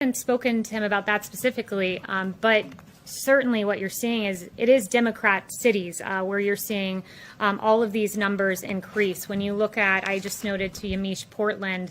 haven't spoken to him about that specifically, but certainly what you're seeing is it is Democrat cities where you're seeing all of these numbers increase. When you look at, I just noted to Yamiche, Portland,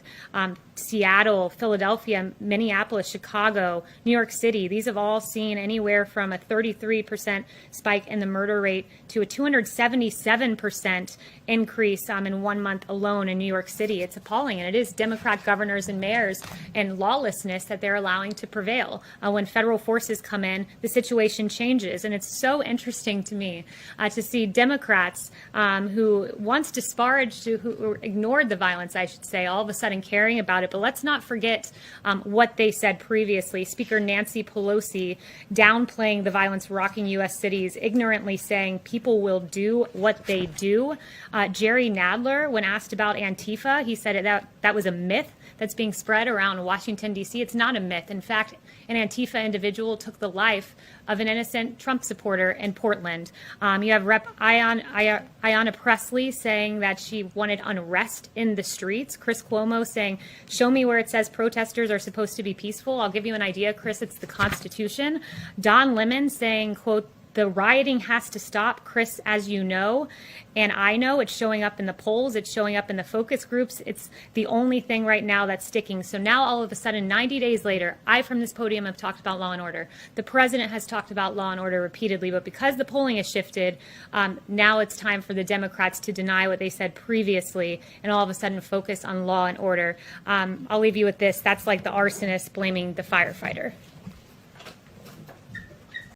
Seattle, Philadelphia, Minneapolis, Chicago, New York City, these have all seen anywhere from a 33% spike in the murder rate to a 277% increase in 1 month alone in New York City. It's appalling, and it is Democrat governors and mayors and lawlessness that they're allowing to prevail. When federal forces come in, the situation changes, and it's so interesting to me to see Democrats who once disparaged, who ignored the violence, I should say, all of a sudden caring about it. But let's not forget what they said previously. Speaker Nancy Pelosi downplaying the violence rocking U.S. cities, ignorantly saying people will do what they do. Jerry Nadler, when asked about Antifa, he said that was a myth that's being spread around Washington, D.C. It's not a myth. In fact, an Antifa individual took the life of an innocent Trump supporter in Portland. You have Rep. Ayanna Pressley saying that she wanted unrest in the streets. Chris Cuomo saying, show me where it says protesters are supposed to be peaceful. I'll give you an idea, Chris, it's the Constitution. Don Lemon saying, quote, the rioting has to stop, Chris, as you know, and I know it's showing up in the polls, it's showing up in the focus groups. It's the only thing right now that's sticking. So now all of a sudden, 90 days later, I from this podium have talked about law and order. The president has talked about law and order repeatedly, but because the polling has shifted, now it's time for the Democrats to deny what they said previously and all of a sudden focus on law and order. I'll leave you with this. That's like the arsonist blaming the firefighter.